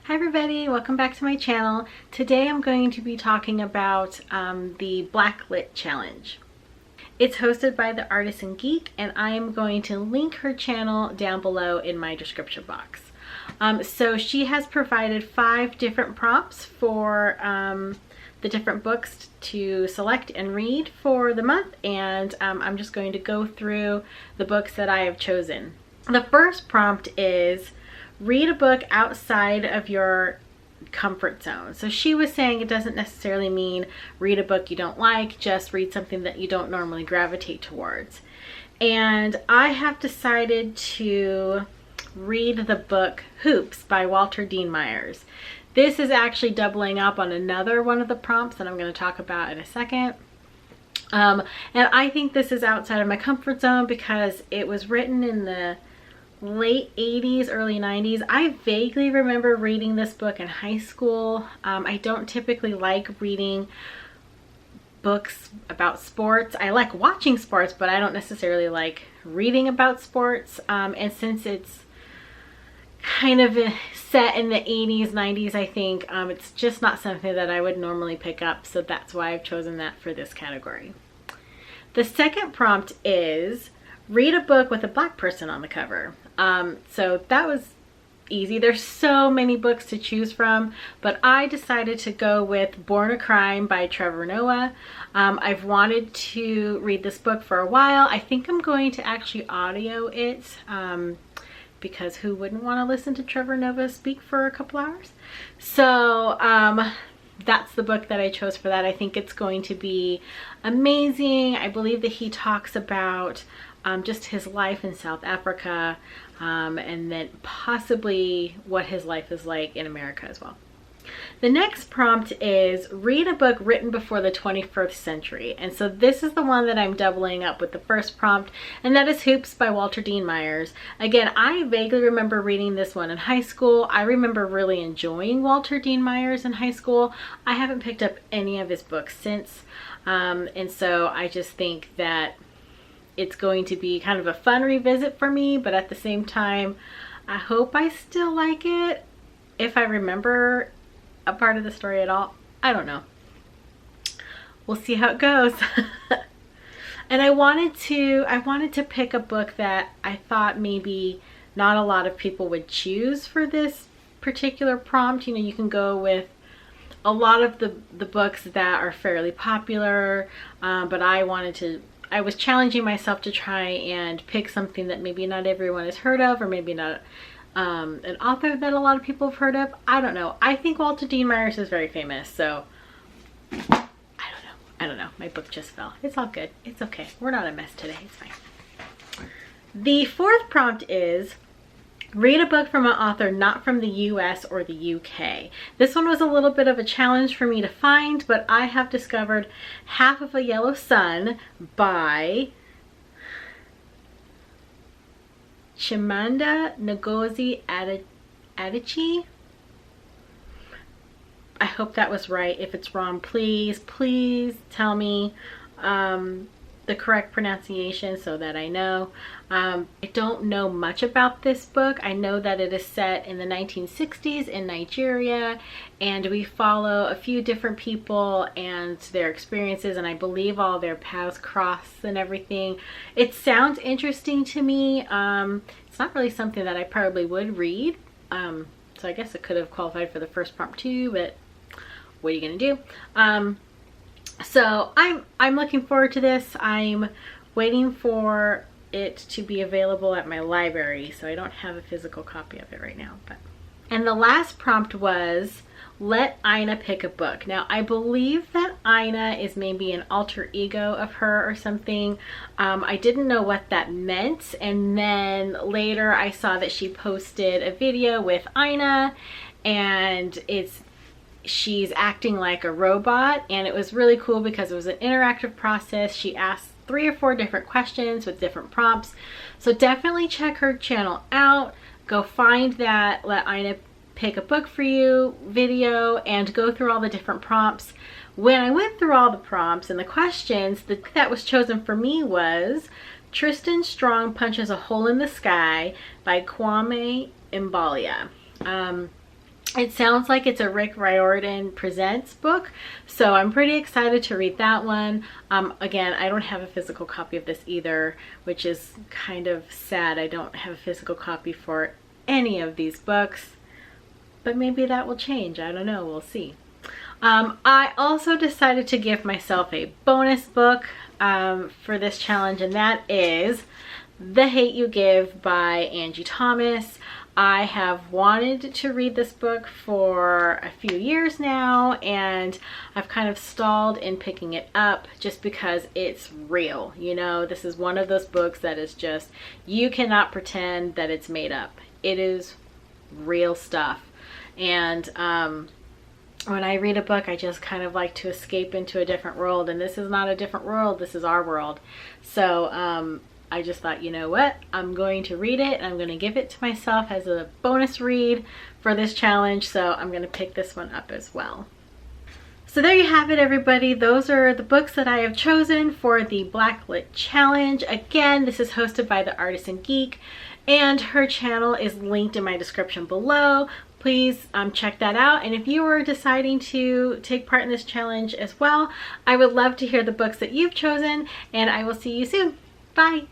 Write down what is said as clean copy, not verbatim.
Hi everybody, welcome back to my channel. Today I'm going to be talking about the Blacklit Challenge. It's hosted by the Artisan Geek and I am going to link her channel down below in my description box. So she has provided 5 different prompts for the different books to select and read for the month, and I'm just going to go through the books that I have chosen. The first prompt is read a book outside of your comfort zone. So she was saying it doesn't necessarily mean read a book you don't like, just read something that you don't normally gravitate towards. And I have decided to read the book Hoops by Walter Dean Myers. This is actually doubling up on another one of the prompts that I'm going to talk about in a second. And I think this is outside of my comfort zone because it was written in the late 80s, early 90s. I vaguely remember reading this book in high school. I don't typically like reading books about sports. I like watching sports, but I don't necessarily like reading about sports. And since it's kind of set in the 80s, 90s, I think it's just not something that I would normally pick up. So that's why I've chosen that for this category. The second prompt is read a book with a black person on the cover. So that was easy. There's so many books to choose from, but I decided to go with Born a Crime by Trevor Noah. I've wanted to read this book for a while. I think I'm going to actually audio it because who wouldn't want to listen to Trevor Noah speak for a couple hours? So that's the book that I chose for that. I think it's going to be amazing. I believe that he talks about just his life in South Africa, and then possibly what his life is like in America as well. The next prompt is read a book written before the 21st century. And so this is the one that I'm doubling up with the first prompt, and that is Hoops by Walter Dean Myers. Again, I vaguely remember reading this one in high school. I remember really enjoying Walter Dean Myers in high school. I haven't picked up any of his books since, and so I just think that it's going to be kind of a fun revisit for me, but at the same time, I hope I still like it. If I remember a part of the story at all, I don't know. We'll see how it goes. And I wanted to pick a book that I thought maybe not a lot of people would choose for this particular prompt. You know, you can go with a lot of the books that are fairly popular, but I was challenging myself to try and pick something that maybe not everyone has heard of, or maybe not an author that a lot of people have heard of. I don't know. I think Walter Dean Myers is very famous, so I don't know. My book just fell. It's all good. It's okay. We're not a mess today. It's fine. The fourth prompt is read a book from an author not from the US or the UK. This one was a little bit of a challenge for me to find, but I have discovered Half of a Yellow Sun by Chimamanda Ngozi Adichie. I hope that was right. If it's wrong, please tell me the correct pronunciation so that I know. I don't know much about this book. I know that it is set in the 1960s in Nigeria, and we follow a few different people and their experiences, and I believe all their paths cross and everything. It sounds interesting to me. It's not really something that I probably would read, so I guess it could have qualified for the first prompt too, but what are you gonna do? So I'm looking forward to this. I'm waiting for it to be available at my library, so I don't have a physical copy of it right now. And the last prompt was let Ina pick a book. Now I believe that Ina is maybe an alter ego of her or something. I didn't know what that meant, and then later I saw that she posted a video with Ina, and she's acting like a robot, and it was really cool because it was an interactive process. She asked 3 or 4 different questions with different prompts. So definitely check her channel out. Go find that Let Ina Pick a Book for You video and go through all the different prompts. When I went through all the prompts and the questions, the book that was chosen for me was Tristan Strong Punches a Hole in the Sky by Kwame Mbalia. It sounds like it's a Rick Riordan Presents book, so I'm pretty excited to read that one. Again, I don't have a physical copy of this either, which is kind of sad. I don't have a physical copy for any of these books, but maybe that will change. I don't know. We'll see. I also decided to give myself a bonus book for this challenge, and that is The Hate You Give by Angie Thomas. I have wanted to read this book for a few years now, and I've kind of stalled in picking it up just because it's real. You know, this is one of those books that is just, you cannot pretend that it's made up. It is real stuff. And when I read a book, I just kind of like to escape into a different world, and this is not a different world, this is our world. So I just thought, you know what, I'm going to read it and I'm going to give it to myself as a bonus read for this challenge, so I'm going to pick this one up as well. So there you have it, everybody. Those are the books that I have chosen for the Black Lit Challenge. Again, this is hosted by the Artisan Geek, and her channel is linked in my description below. Please check that out. And if you are deciding to take part in this challenge as well, I would love to hear the books that you've chosen, and I will see you soon. Bye.